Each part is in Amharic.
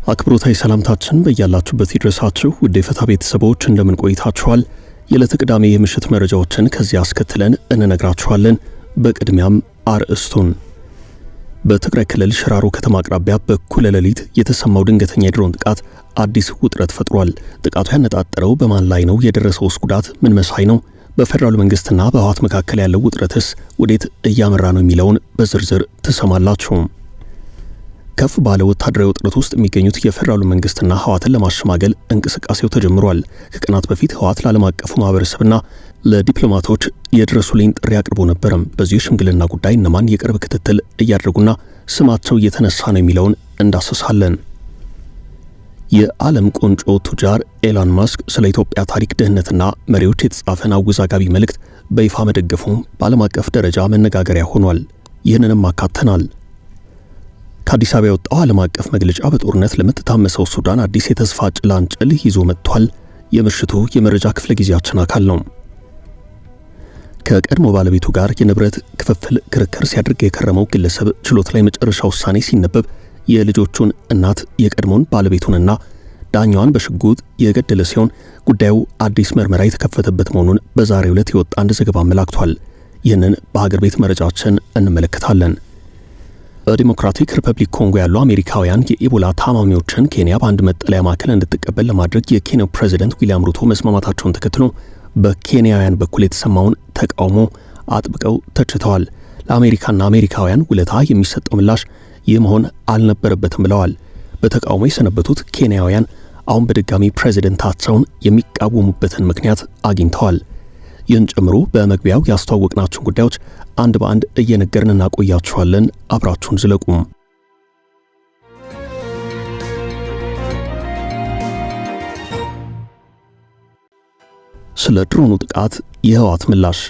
አክብሮታዊ ሰላምታችን በእያላችሁበት ይድረሳችሁ ውድ የፈታ ቤተሰቦች እንደምን ቆይታችኋል? የዕለተ ቅዳሜ የምሽት መረጃዎችን ከዚህ አስከትለን እንነግራችኋለን። በቅድሚያም አርዕስቱን። በትግራይ ክልል ሽራሮ ከተማ አቅራቢያ በኩለ ሌሊት የተሰማው ድንገተኛ የድሮን ጥቃት አዲስ ውጥረት ፈጥሯል። ጥቃቱ ያነጣጠረው በማን ላይ ነው? የደረሰውስ ጉዳት ምን መሳይ ነው? በፌደራሉ መንግስትና በህወሓት መካከል ያለው ውጥረትስ ወዴት እያመራ ነው የሚለውን በዝርዝር ትሰማላችሁ። ከፍ ባለ ወታደራዊ ውጥረት ውስጥ የሚገኙት የፌደራሉ መንግስትና ህወሓትን ለማሸማገል እንቅስቃሴው ተጀምሯል። ከቀናት በፊት ህወሓት ለዓለም አቀፉ ማህበረሰብና ለዲፕሎማቶች የድረሱልኝ ጥሪ አቅርቦ ነበርም። በዚህ ሽምግልና ጉዳይ እነማን የቅርብ ክትትል እያደረጉና ስማቸው እየተነሳ ነው የሚለውን እንዳሰሳለን። የዓለም ቁንጮ ቱጃር ኤሎን ማስክ ስለ ኢትዮጵያ ታሪክ ደህንነትና መሪዎች የተጻፈን አወዛጋቢ መልእክት በይፋ መደገፉ በዓለም አቀፍ ደረጃ መነጋገሪያ ሆኗል። ይህንንም አካተናል። ከአዲስ አበባ የወጣው ዓለም አቀፍ መግለጫ በጦርነት ለምትታመሰው ሱዳን አዲስ የተስፋ ጭላንጭል ይዞ መጥቷል። የምሽቱ የመረጃ ክፍለ ጊዜያችን አካል ነው። ከቀድሞ ባለቤቱ ጋር የንብረት ክፍፍል ክርክር ሲያደርግ የከረመው ግለሰብ ችሎት ላይ መጨረሻ ውሳኔ ሲነበብ የልጆቹን እናት የቀድሞውን ባለቤቱንና ዳኛዋን በሽጉጥ የገደለ ሲሆን ጉዳዩ አዲስ ምርመራ የተከፈተበት መሆኑን በዛሬው ዕለት የወጣ አንድ ዘገባ አመላክቷል። ይህንን በሀገር ቤት መረጃችን እንመለከታለን። በዲሞክራቲክ ሪፐብሊክ ኮንጎ ያሉ አሜሪካውያን የኢቦላ ታማሚዎችን ኬንያ በአንድ መጠለያ ማዕከል እንድትቀበል ለማድረግ የኬንያው ፕሬዝዳንት ዊሊያም ሩቶ መስማማታቸውን ተከትሎ በኬንያውያን በኩል የተሰማውን ተቃውሞ አጥብቀው ተችተዋል። ለአሜሪካና አሜሪካውያን ውለታ የሚሰጠው ምላሽ ይህ መሆን አልነበረበትም ብለዋል። በተቃውሞ የሰነበቱት ኬንያውያን አሁን በድጋሚ ፕሬዝዳንታቸውን የሚቃወሙበትን ምክንያት አግኝተዋል። ይህን ጨምሮ በመግቢያው ያስተዋወቅናቸውን ጉዳዮች አንድ በአንድ እየነገርን እናቆያችኋለን። አብራችሁን ዝለቁም። ስለ ድሮኑ ጥቃት የህወሓት ምላሽ።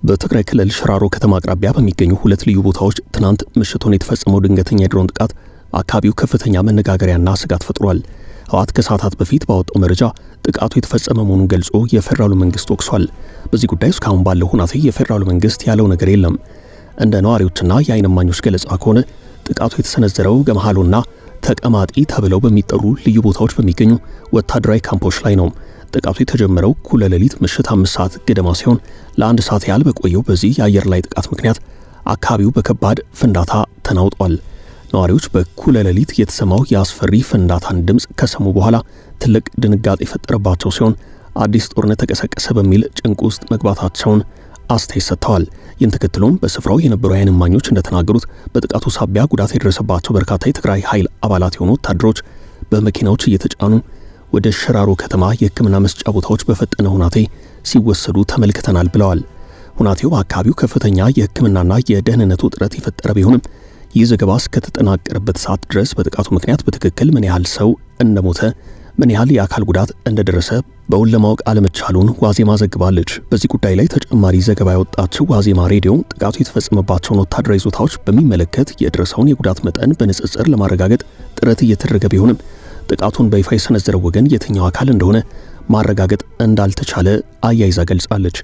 በትግራይ ክልል ሽራሮ ከተማ አቅራቢያ በሚገኙ ሁለት ልዩ ቦታዎች ትናንት ምሽቱን የተፈጸመው ድንገተኛ የድሮን ጥቃት አካባቢው ከፍተኛ መነጋገሪያና ስጋት ፈጥሯል። ህወሓት ከሰዓታት በፊት ባወጣው መረጃ ጥቃቱ የተፈጸመ መሆኑን ገልጾ የፌደራሉ መንግስት ወቅሷል። በዚህ ጉዳይ እስካሁን ባለው ሁናቴ የፌደራሉ መንግስት ያለው ነገር የለም። እንደ ነዋሪዎችና የዓይን እማኞች ገለጻ ከሆነ ጥቃቱ የተሰነዘረው ገመሃሎና ተቀማጢ ተብለው በሚጠሩ ልዩ ቦታዎች በሚገኙ ወታደራዊ ካምፖች ላይ ነው። ጥቃቱ የተጀመረው እኩለ ሌሊት ምሽት 5 ሰዓት ገደማ ሲሆን ለአንድ ሰዓት ያህል በቆየው በዚህ የአየር ላይ ጥቃት ምክንያት አካባቢው በከባድ ፍንዳታ ተናውጧል። ነዋሪዎች በእኩለ ሌሊት የተሰማው የአስፈሪ ፍንዳታን ድምፅ ከሰሙ በኋላ ትልቅ ድንጋጤ የፈጠረባቸው ሲሆን አዲስ ጦርነት ተቀሰቀሰ በሚል ጭንቅ ውስጥ መግባታቸውን አስተያየት ሰጥተዋል። ይህን ተከትሎም በስፍራው የነበሩ የዓይን እማኞች እንደተናገሩት በጥቃቱ ሳቢያ ጉዳት የደረሰባቸው በርካታ የትግራይ ኃይል አባላት የሆኑ ወታደሮች በመኪናዎች እየተጫኑ ወደ ሽራሮ ከተማ የሕክምና መስጫ ቦታዎች በፈጠነ ሁናቴ ሲወሰዱ ተመልክተናል ብለዋል። ሁናቴው በአካባቢው ከፍተኛ የሕክምናና የደህንነት ውጥረት የፈጠረ ቢሆንም ይህ ዘገባ እስከተጠናቀረበት ሰዓት ድረስ በጥቃቱ ምክንያት በትክክል ምን ያህል ሰው እንደሞተ፣ ምን ያህል የአካል ጉዳት እንደደረሰ በውል ለማወቅ አለመቻሉን ዋዜማ ዘግባለች። በዚህ ጉዳይ ላይ ተጨማሪ ዘገባ ያወጣችው ዋዜማ ሬዲዮ ጥቃቱ የተፈጸመባቸውን ወታደራዊ ይዞታዎች በሚመለከት የደረሰውን የጉዳት መጠን በንጽጽር ለማረጋገጥ ጥረት እየተደረገ ቢሆንም ጥቃቱን በይፋ የሰነዘረው ወገን የትኛው አካል እንደሆነ ማረጋገጥ እንዳልተቻለ አያይዛ ገልጻለች።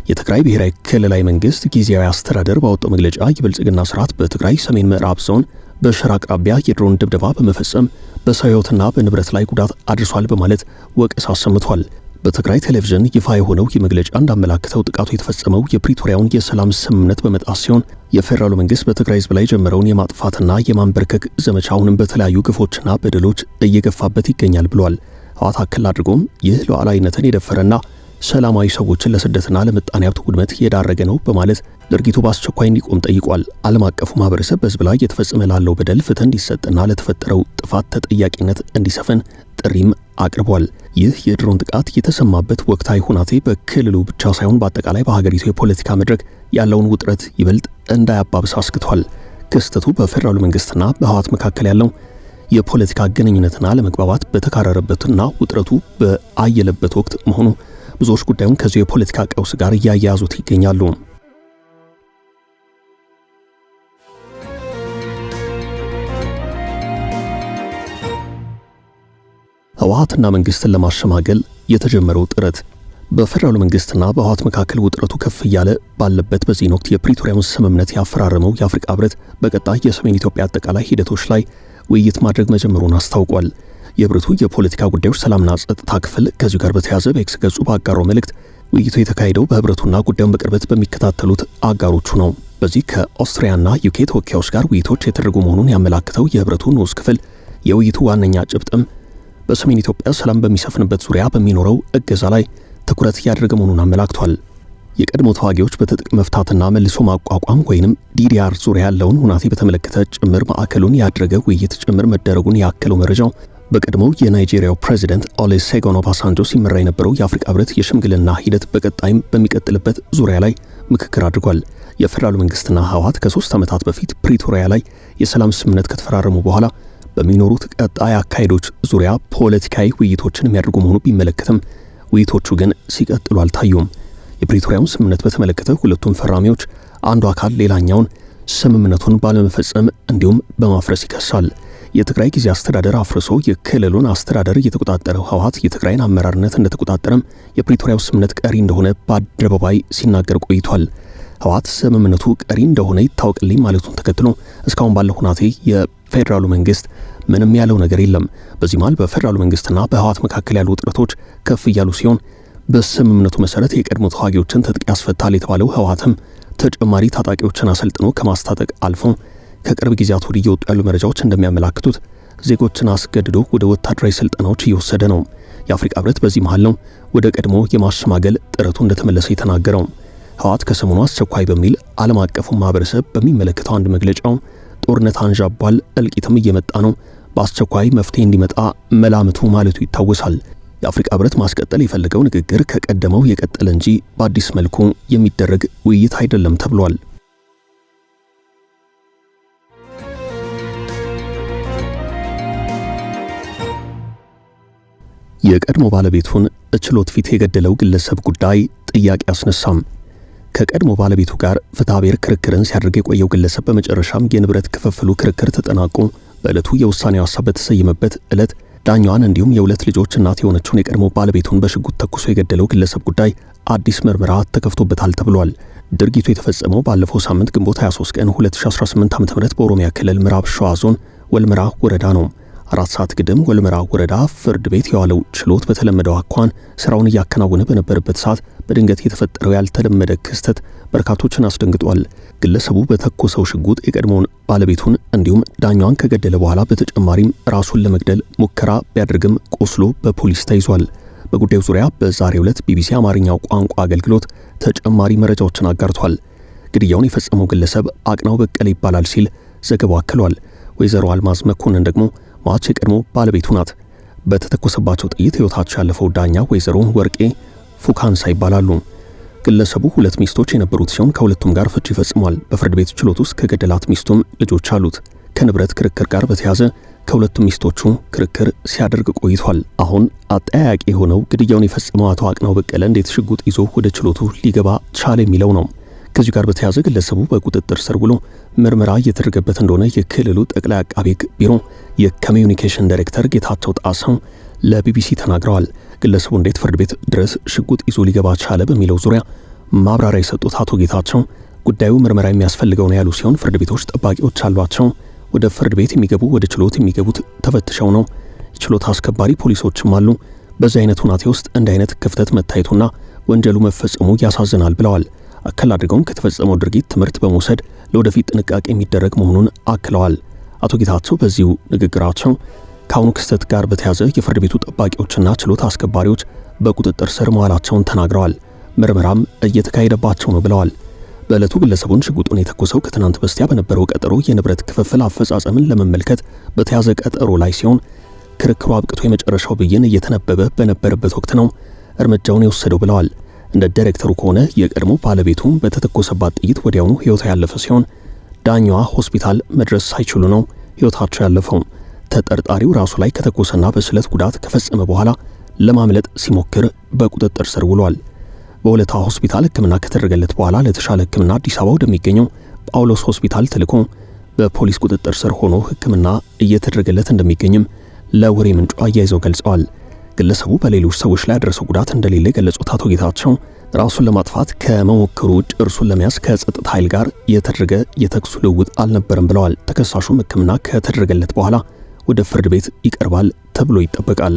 የትግራይ ብሔራዊ ክልላዊ መንግስት ጊዜያዊ አስተዳደር ባወጣው መግለጫ የብልጽግና ስርዓት በትግራይ ሰሜን ምዕራብ ዞን በሽራ አቅራቢያ የድሮን ድብደባ በመፈጸም በሰው ሕይወትና በንብረት ላይ ጉዳት አድርሷል በማለት ወቀሳ አሰምቷል። በትግራይ ቴሌቪዥን ይፋ የሆነው የመግለጫ እንዳመላከተው ጥቃቱ የተፈጸመው የፕሪቶሪያውን የሰላም ስምምነት በመጣስ ሲሆን የፌደራሉ መንግስት በትግራይ ህዝብ ላይ ጀመረውን የማጥፋትና የማንበርከክ ዘመቻውንም በተለያዩ ግፎችና በደሎች እየገፋበት ይገኛል ብሏል። ህወሓት አክል አድርጎም ይህ ሉዓላዊነትን የደፈረና ሰላማዊ ሰዎችን ለስደትና ለምጣኔ ሀብት ውድመት የዳረገ ነው በማለት ድርጊቱ በአስቸኳይ እንዲቆም ጠይቋል። ዓለም አቀፉ ማህበረሰብ በህዝብ ላይ የተፈጸመ ላለው በደል ፍትህ እንዲሰጥና ለተፈጠረው ጥፋት ተጠያቂነት እንዲሰፍን ጥሪም አቅርቧል። ይህ የድሮን ጥቃት የተሰማበት ወቅታዊ ሁናቴ በክልሉ ብቻ ሳይሆን በአጠቃላይ በሀገሪቱ የፖለቲካ መድረክ ያለውን ውጥረት ይበልጥ እንዳያባብስ አስክቷል። ክስተቱ በፌደራሉ መንግስትና በህወሓት መካከል ያለው የፖለቲካ ግንኙነትና ለመግባባት በተካረረበትና ውጥረቱ በአየለበት ወቅት መሆኑ ብዙዎች ጉዳዩን ከዚህ የፖለቲካ ቀውስ ጋር እያያዙት ይገኛሉ። ህወሓትና መንግስትን ለማሸማገል የተጀመረው ጥረት በፌደራሉ መንግስትና በህወሓት መካከል ውጥረቱ ከፍ እያለ ባለበት በዚህ ወቅት የፕሪቶሪያውን ስምምነት ያፈራረመው የአፍሪካ ህብረት በቀጣይ የሰሜን ኢትዮጵያ አጠቃላይ ሂደቶች ላይ ውይይት ማድረግ መጀመሩን አስታውቋል። የህብረቱ የፖለቲካ ጉዳዮች ሰላምና ጸጥታ ክፍል ከዚሁ ጋር በተያያዘ በኤክስ ገጹ ባጋራው መልእክት ውይይቱ የተካሄደው በህብረቱና ጉዳዩን በቅርበት በሚከታተሉት አጋሮቹ ነው። በዚህ ከኦስትሪያና ዩኬ ተወካዮች ጋር ውይይቶች የተደረጉ መሆኑን ያመላክተው የህብረቱ ንዑስ ክፍል የውይይቱ ዋነኛ ጭብጥም በሰሜን ኢትዮጵያ ሰላም በሚሰፍንበት ዙሪያ በሚኖረው እገዛ ላይ ትኩረት ያደረገ መሆኑን አመላክቷል። የቀድሞ ተዋጊዎች በትጥቅ መፍታትና መልሶ ማቋቋም ወይንም ዲዲአር ዙሪያ ያለውን ሁናቴ በተመለከተ ጭምር ማዕከሉን ያደረገ ውይይት ጭምር መደረጉን ያከለው መረጃው በቀድሞው የናይጄሪያው ፕሬዚደንት ኦሉሴጉን ኦባሳንጆ ሲመራ የነበረው የአፍሪካ ህብረት የሽምግልና ሂደት በቀጣይም በሚቀጥልበት ዙሪያ ላይ ምክክር አድርጓል። የፌደራሉ መንግስትና ህወሓት ከ3 ዓመታት በፊት ፕሪቶሪያ ላይ የሰላም ስምምነት ከተፈራረሙ በኋላ በሚኖሩት ቀጣይ አካሄዶች ዙሪያ ፖለቲካዊ ውይይቶችን የሚያደርጉ መሆኑ ቢመለከትም ውይይቶቹ ግን ሲቀጥሉ አልታዩም። የፕሪቶሪያውን ስምምነት በተመለከተ ሁለቱም ፈራሚዎች አንዱ አካል ሌላኛውን ስምምነቱን ባለመፈጸም እንዲሁም በማፍረስ ይከሳል። የትግራይ ጊዜ አስተዳደር አፍርሶ የክልሉን አስተዳደር እየተቆጣጠረው ህወሓት የትግራይን አመራርነት እንደተቆጣጠረም የፕሪቶሪያው ስምምነት ቀሪ እንደሆነ በአደባባይ ሲናገር ቆይቷል። ህወሓት ስምምነቱ ቀሪ እንደሆነ ይታወቅልኝ ማለቱን ተከትሎ እስካሁን ባለው ሁናቴ የፌደራሉ መንግስት ምንም ያለው ነገር የለም። በዚህ መሃል በፌደራሉ መንግስትና በህወሓት መካከል ያሉ ውጥረቶች ከፍ እያሉ ሲሆን በስምምነቱ መሰረት የቀድሞ ተዋጊዎችን ትጥቅ ያስፈታል የተባለው ህወሓትም ተጨማሪ ታጣቂዎችን አሰልጥኖ ከማስታጠቅ አልፎ ከቅርብ ጊዜያት ወዲህ እየወጡ ያሉ መረጃዎች እንደሚያመላክቱት ዜጎችን አስገድዶ ወደ ወታደራዊ ስልጠናዎች እየወሰደ ነው። የአፍሪካ ህብረት በዚህ መሃል ነው ወደ ቀድሞ የማሸማገል ጥረቱ እንደተመለሰ የተናገረው። ህወሓት ከሰሞኑ አስቸኳይ በሚል ዓለም አቀፉ ማህበረሰብ በሚመለከተው አንድ መግለጫው ጦርነት አንዣቧል፣ እልቂትም እየመጣ ነው፣ በአስቸኳይ መፍትሄ እንዲመጣ መላምቱ ማለቱ ይታወሳል። የአፍሪካ ህብረት ማስቀጠል የፈለገው ንግግር ከቀደመው የቀጠለ እንጂ በአዲስ መልኩ የሚደረግ ውይይት አይደለም ተብሏል። የቀድሞ ባለቤቱን ችሎት ፊት የገደለው ግለሰብ ጉዳይ ጥያቄ አስነሳም። ከቀድሞ ባለቤቱ ጋር ፍትሐብሔር ክርክርን ሲያደርግ የቆየው ግለሰብ በመጨረሻም የንብረት ክፍፍሉ ክርክር ተጠናቆ በዕለቱ የውሳኔው ሐሳብ በተሰየመበት ዕለት ዳኛዋን እንዲሁም የሁለት ልጆች እናት የሆነችውን የቀድሞ ባለቤቱን በሽጉጥ ተኩሶ የገደለው ግለሰብ ጉዳይ አዲስ ምርመራ ተከፍቶበታል ተብሏል። ድርጊቱ የተፈጸመው ባለፈው ሳምንት ግንቦት 23 ቀን 2018 ዓ.ም በኦሮሚያ ክልል ምዕራብ ሸዋ ዞን ወልመራ ወረዳ ነው። 4 ሰዓት ግድም ወልመራ ወረዳ ፍርድ ቤት የዋለው ችሎት በተለመደው አኳን ስራውን እያከናወነ በነበረበት ሰዓት በድንገት የተፈጠረው ያልተለመደ ክስተት በርካቶችን አስደንግጧል። ግለሰቡ በተኮሰው ሽጉጥ የቀድሞውን ባለቤቱን እንዲሁም ዳኛዋን ከገደለ በኋላ በተጨማሪም ራሱን ለመግደል ሙከራ ቢያደርግም ቆስሎ በፖሊስ ተይዟል። በጉዳዩ ዙሪያ በዛሬው ዕለት ቢቢሲ አማርኛው ቋንቋ አገልግሎት ተጨማሪ መረጃዎችን አጋርቷል። ግድያውን የፈጸመው ግለሰብ አቅናው በቀለ ይባላል ሲል ዘገባው አክሏል። ወይዘሮ አልማዝ መኮንን ደግሞ ሟች የቀድሞ ባለቤቱ ናት። በተተኮሰባቸው ጥይት ሕይወታቸው ያለፈው ዳኛ ወይዘሮ ወርቄ ፉካንሳ ይባላሉ። ግለሰቡ 2 ሚስቶች የነበሩት ሲሆን ከሁለቱም ጋር ፍቺ ፈጽሟል። በፍርድ ቤት ችሎት ውስጥ ከገደላት ሚስቱም ልጆች አሉት። ከንብረት ክርክር ጋር በተያያዘ ከሁለቱም ሚስቶቹ ክርክር ሲያደርግ ቆይቷል። አሁን አጠያያቂ የሆነው ግድያውን የፈጸመው አቶ አቅናው በቀለ እንዴት ሽጉጥ ይዞ ወደ ችሎቱ ሊገባ ቻለ የሚለው ነው። ከዚህ ጋር በተያያዘ ግለሰቡ በቁጥጥር ስር ውሎ ምርመራ እየተደረገበት እንደሆነ የክልሉ ጠቅላይ አቃቤ ሕግ ቢሮ የኮሚዩኒኬሽን ዳይሬክተር ጌታቸው ጣሰው ለቢቢሲ ተናግረዋል። ግለሰቡ እንዴት ፍርድ ቤት ድረስ ሽጉጥ ይዞ ሊገባ ቻለ በሚለው ዙሪያ ማብራሪያ የሰጡት አቶ ጌታቸው ጉዳዩ ምርመራ የሚያስፈልገው ነው ያሉ ሲሆን ፍርድ ቤቶች ጠባቂዎች አሏቸው። ወደ ፍርድ ቤት የሚገቡ ወደ ችሎት የሚገቡት ተፈትሸው ነው። ችሎት አስከባሪ ፖሊሶችም አሉ። በዚህ አይነት ሁናቴ ውስጥ እንደ አይነት ክፍተት መታየቱና ወንጀሉ መፈጸሙ ያሳዝናል ብለዋል። አከል አድርገውም ከተፈጸመው ድርጊት ትምህርት በመውሰድ ለወደፊት ጥንቃቄ የሚደረግ መሆኑን አክለዋል። አቶ ጌታቸው በዚሁ ንግግራቸው ከአሁኑ ክስተት ጋር በተያያዘ የፍርድ ቤቱ ጠባቂዎችና ችሎት አስከባሪዎች በቁጥጥር ስር መዋላቸውን ተናግረዋል። ምርመራም እየተካሄደባቸው ነው ብለዋል። በዕለቱ ግለሰቡን ሽጉጡን የተኮሰው ከትናንት በስቲያ በነበረው ቀጠሮ የንብረት ክፍፍል አፈጻጸምን ለመመልከት በተያዘ ቀጠሮ ላይ ሲሆን ክርክሩ አብቅቶ የመጨረሻው ብይን እየተነበበ በነበረበት ወቅት ነው እርምጃውን የወሰደው ብለዋል። እንደ ዳይሬክተሩ ከሆነ የቀድሞ ባለቤቱ በተተኮሰባት ጥይት ወዲያውኑ ሕይወቷ ያለፈ ሲሆን ዳኛዋ ሆስፒታል መድረስ ሳይችሉ ነው ሕይወታቸው ያለፈው። ተጠርጣሪው ራሱ ላይ ከተኮሰና በስለት ጉዳት ከፈጸመ በኋላ ለማምለጥ ሲሞክር በቁጥጥር ስር ውሏል። በወለታ ሆስፒታል ሕክምና ከተደረገለት በኋላ ለተሻለ ሕክምና አዲስ አበባ ወደሚገኘው ጳውሎስ ሆስፒታል ተልኮ በፖሊስ ቁጥጥር ስር ሆኖ ሕክምና እየተደረገለት እንደሚገኝም ለወሬ ምንጩ አያይዘው ገልጸዋል። ግለሰቡ በሌሎች ሰዎች ላይ ያደረሰው ጉዳት እንደሌለ የገለጹት አቶ ጌታቸው ራሱን ለማጥፋት ከመሞከሩ ውጭ እርሱን ለመያዝ ከጸጥታ ኃይል ጋር የተደረገ የተኩስ ልውውጥ አልነበረም ብለዋል። ተከሳሹም ሕክምና ከተደረገለት በኋላ ወደ ፍርድ ቤት ይቀርባል ተብሎ ይጠበቃል።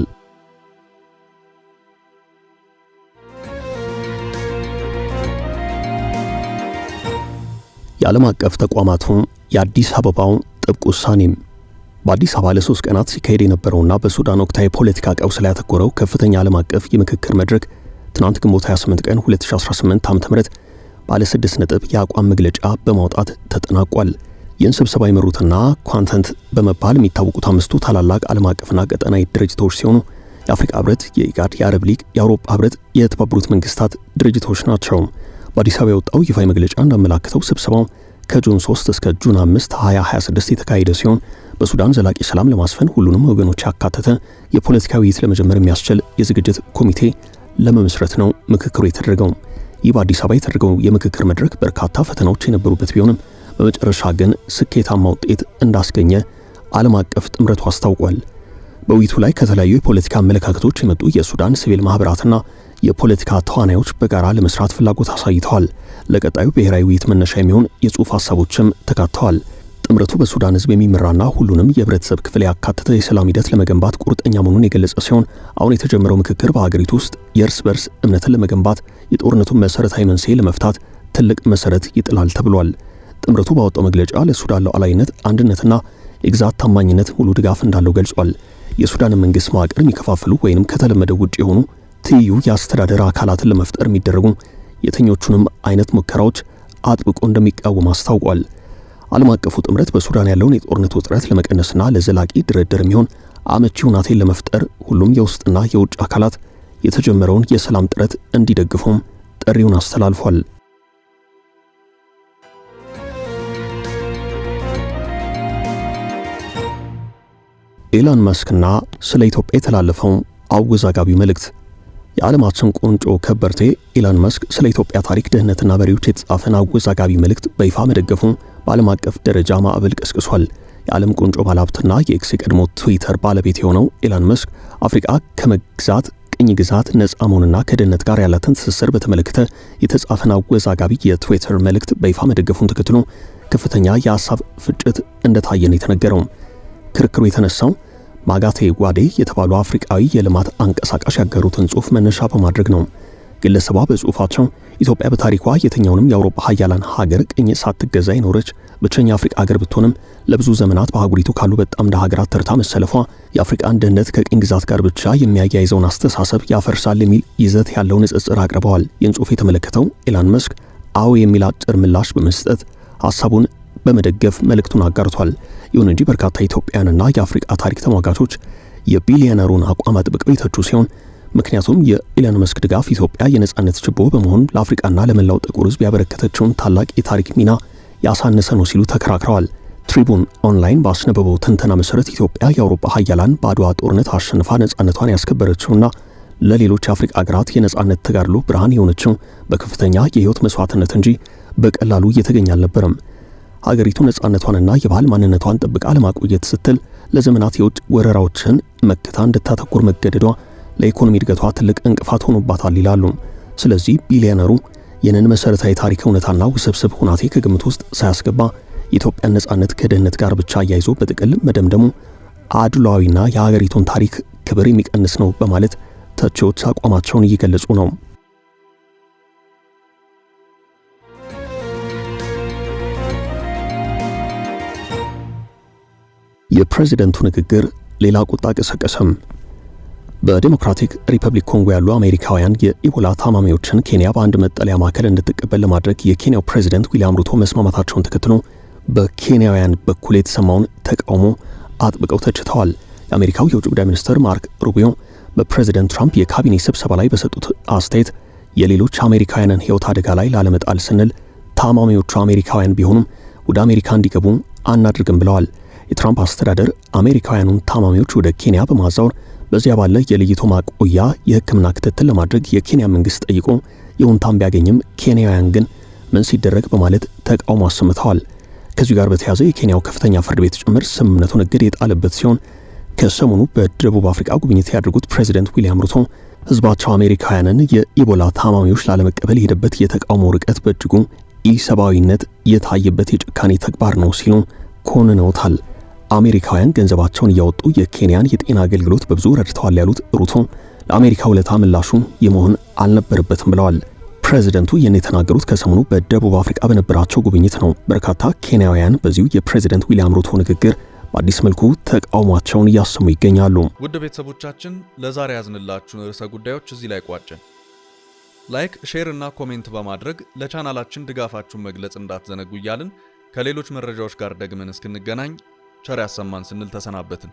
የዓለም አቀፍ ተቋማቱ የአዲስ አበባው ጥብቅ ውሳኔም በአዲስ አበባ ለ3 ቀናት ሲካሄድ የነበረውና በሱዳን ወቅታዊ ፖለቲካ ቀውስ ላይ ያተኮረው ከፍተኛ ዓለም አቀፍ የምክክር መድረክ ትናንት ግንቦት 28 ቀን 2018 ዓ.ም ባለ 6 ነጥብ የአቋም መግለጫ በማውጣት ተጠናቋል። ይህን ስብሰባ የመሩትና ኳንተንት በመባል የሚታወቁት 5ቱ ታላላቅ ዓለም አቀፍና ቀጠናዊ ድርጅቶች ሲሆኑ የአፍሪካ ህብረት፣ የኢጋድ፣ የአረብ ሊግ፣ የአውሮፓ ህብረት፣ የተባበሩት መንግስታት ድርጅቶች ናቸው። በአዲስ አበባ የወጣው ይፋዊ መግለጫ እንዳመላከተው ስብሰባው ከጁን 3 እስከ ጁን 5 2026 የተካሄደ ሲሆን በሱዳን ዘላቂ ሰላም ለማስፈን ሁሉንም ወገኖች ያካተተ የፖለቲካ ውይይት ለመጀመር የሚያስችል የዝግጅት ኮሚቴ ለመመስረት ነው ምክክሩ የተደረገው። ይህ በአዲስ አበባ የተደረገው የምክክር መድረክ በርካታ ፈተናዎች የነበሩበት ቢሆንም በመጨረሻ ግን ስኬታማ ውጤት እንዳስገኘ ዓለም አቀፍ ጥምረቱ አስታውቋል። በውይይቱ ላይ ከተለያዩ የፖለቲካ አመለካከቶች የመጡ የሱዳን ሲቪል ማህበራትና የፖለቲካ ተዋናዮች በጋራ ለመስራት ፍላጎት አሳይተዋል። ለቀጣዩ ብሔራዊ ውይይት መነሻ የሚሆን የጽሑፍ ሀሳቦችም ተካተዋል። ጥምረቱ በሱዳን ህዝብ የሚመራና ሁሉንም የህብረተሰብ ክፍል ያካተተ የሰላም ሂደት ለመገንባት ቁርጠኛ መሆኑን የገለጸ ሲሆን አሁን የተጀመረው ምክክር በሀገሪቱ ውስጥ የእርስ በርስ እምነትን ለመገንባት የጦርነቱን መሰረታዊ መንስኤ ለመፍታት ትልቅ መሰረት ይጥላል ተብሏል። ጥምረቱ ባወጣው መግለጫ ለሱዳን ሉዓላዊነት፣ አንድነትና የግዛት ታማኝነት ሙሉ ድጋፍ እንዳለው ገልጿል። የሱዳን መንግስት መዋቅር የሚከፋፍሉ ወይንም ከተለመደው ውጭ የሆኑ ትይዩ የአስተዳደር አካላትን ለመፍጠር የሚደረጉ የትኞቹንም አይነት ሙከራዎች አጥብቆ እንደሚቃወም አስታውቋል። ዓለም አቀፉ ጥምረት በሱዳን ያለውን የጦርነት ውጥረት ለመቀነስና ለዘላቂ ድርድር የሚሆን አመቺ ሁኔታን ለመፍጠር ሁሉም የውስጥና የውጭ አካላት የተጀመረውን የሰላም ጥረት እንዲደግፉም ጥሪውን አስተላልፏል። ኤላን መስክና ስለ ኢትዮጵያ የተላለፈው አወዛጋቢ መልእክት። የዓለማችን ቁንጮ ከበርቴ ኤላን መስክ ስለ ኢትዮጵያ ታሪክ፣ ደህንነትና መሪዎች የተጻፈን አወዛጋቢ መልእክት በይፋ መደገፉ በዓለም አቀፍ ደረጃ ማዕበል ቀስቅሷል። የዓለም ቁንጮ ባለሀብትና የኤክስ የቀድሞ ትዊተር ባለቤት የሆነው ኤላን መስክ አፍሪካ ከመግዛት ቅኝ ግዛት ነፃ መሆንና ከደህንነት ጋር ያላትን ትስስር በተመለከተ የተጻፈን አወዛጋቢ የትዊተር መልእክት በይፋ መደገፉን ተከትሎ ከፍተኛ የሐሳብ ፍጭት እንደታየ ነው የተነገረው። ክርክሩ የተነሳው ማጋቴ ዋዴ የተባሉ አፍሪካዊ የልማት አንቀሳቃሽ ያገሩትን ጽሑፍ መነሻ በማድረግ ነው። ግለሰቧ በጽሑፋቸው ኢትዮጵያ በታሪኳ የትኛውንም የአውሮፓ ሀያላን ሀገር ቅኝ ሳትገዛ የኖረች ብቸኛ አፍሪካ ሀገር ብትሆንም ለብዙ ዘመናት በአህጉሪቱ ካሉ በጣም እንደ ሀገራት ተርታ መሰለፏ የአፍሪካን ደህንነት ከቅኝ ግዛት ጋር ብቻ የሚያያይዘውን አስተሳሰብ ያፈርሳል የሚል ይዘት ያለው ንጽጽር አቅርበዋል። ይህን ጽሑፍ የተመለከተው ኤላን መስክ አዎ የሚል አጭር ምላሽ በመስጠት ሀሳቡን በመደገፍ መልእክቱን አጋርቷል። ይሁን እንጂ በርካታ ኢትዮጵያውያንና የአፍሪካ ታሪክ ተሟጋቾች የቢሊዮነሩን አቋም አጥብቀው የተቹ ሲሆን ምክንያቱም የኤላን መስክ ድጋፍ ኢትዮጵያ የነጻነት ችቦ በመሆን ለአፍሪካና ለመላው ጥቁር ሕዝብ ያበረከተችውን ታላቅ የታሪክ ሚና ያሳነሰ ነው ሲሉ ተከራክረዋል። ትሪቡን ኦንላይን ባስነበበው ትንተና መሰረት ኢትዮጵያ የአውሮፓ ሀያላን በአድዋ ጦርነት አሸንፋ ነጻነቷን ያስከበረችውና ለሌሎች የአፍሪካ ሀገራት የነጻነት ተጋድሎ ብርሃን የሆነችው በከፍተኛ የህይወት መስዋዕትነት እንጂ በቀላሉ እየተገኘ አልነበረም። ሀገሪቱ ነጻነቷንና የባህል ማንነቷን ጠብቃ ለማቆየት ስትል ለዘመናት የውጭ ወረራዎችን መክታ እንድታተኩር መገደዷ ለኢኮኖሚ እድገቷ ትልቅ እንቅፋት ሆኖባታል ይላሉ። ስለዚህ ቢሊዮነሩ ይህንን መሰረታዊ ታሪክ እውነታና ውስብስብ ሁናቴ ከግምት ውስጥ ሳያስገባ የኢትዮጵያን ነጻነት ከድህነት ጋር ብቻ አያይዞ በጥቅል መደምደሙ አድሏዊና የሀገሪቱን ታሪክ ክብር የሚቀንስ ነው በማለት ተቺዎች አቋማቸውን እየገለጹ ነው። የፕሬዝደንቱ ንግግር ሌላ ቁጣ ቀሰቀሰም። በዲሞክራቲክ ሪፐብሊክ ኮንጎ ያሉ አሜሪካውያን የኢቦላ ታማሚዎችን ኬንያ በአንድ መጠለያ ማዕከል እንድትቀበል ለማድረግ የኬንያው ፕሬዝደንት ዊሊያም ሩቶ መስማማታቸውን ተከትሎ በኬንያውያን በኩል የተሰማውን ተቃውሞ አጥብቀው ተችተዋል። የአሜሪካው የውጭ ጉዳይ ሚኒስትር ማርክ ሩቢዮ በፕሬዝደንት ትራምፕ የካቢኔ ስብሰባ ላይ በሰጡት አስተያየት የሌሎች አሜሪካውያንን ሕይወት አደጋ ላይ ላለመጣል ስንል ታማሚዎቹ አሜሪካውያን ቢሆኑም ወደ አሜሪካ እንዲገቡ አናድርግም ብለዋል። የትራምፕ አስተዳደር አሜሪካውያኑን ታማሚዎች ወደ ኬንያ በማዛወር በዚያ ባለ የለይቶ ማቆያ የሕክምና ክትትል ለማድረግ የኬንያ መንግስት ጠይቆ ይሁንታም ቢያገኝም ኬንያውያን ግን ምን ሲደረግ በማለት ተቃውሞ አሰምተዋል። ከዚህ ጋር በተያያዘ የኬንያው ከፍተኛ ፍርድ ቤት ጭምር ስምምነቱን እግድ የጣለበት ሲሆን ከሰሞኑ በደቡብ አፍሪካ ጉብኝት ያደረጉት ፕሬዚደንት ዊሊያም ሩቶ ህዝባቸው አሜሪካውያንን የኢቦላ ታማሚዎች ላለመቀበል የሄደበት የተቃውሞ ርቀት በእጅጉ ኢሰብአዊነት የታየበት የጭካኔ ተግባር ነው ሲሉ ኮንነውታል። አሜሪካውያን ገንዘባቸውን እያወጡ የኬንያን የጤና አገልግሎት በብዙ ረድተዋል ያሉት ሩቶ ለአሜሪካ ውለታ ምላሹ የመሆን አልነበረበትም ብለዋል። ፕሬዚደንቱ ይህን የተናገሩት ከሰሞኑ በደቡብ አፍሪካ በነበራቸው ጉብኝት ነው። በርካታ ኬንያውያን በዚሁ የፕሬዚደንት ዊሊያም ሩቶ ንግግር በአዲስ መልኩ ተቃውሟቸውን እያሰሙ ይገኛሉ። ውድ ቤተሰቦቻችን ለዛሬ ያዝንላችሁን ርዕሰ ጉዳዮች እዚህ ላይ ቋጨን። ላይክ፣ ሼር እና ኮሜንት በማድረግ ለቻናላችን ድጋፋችሁን መግለጽ እንዳትዘነጉ እያልን ከሌሎች መረጃዎች ጋር ደግመን እስክንገናኝ ቸር ያሰማን ስንል ተሰናበትን።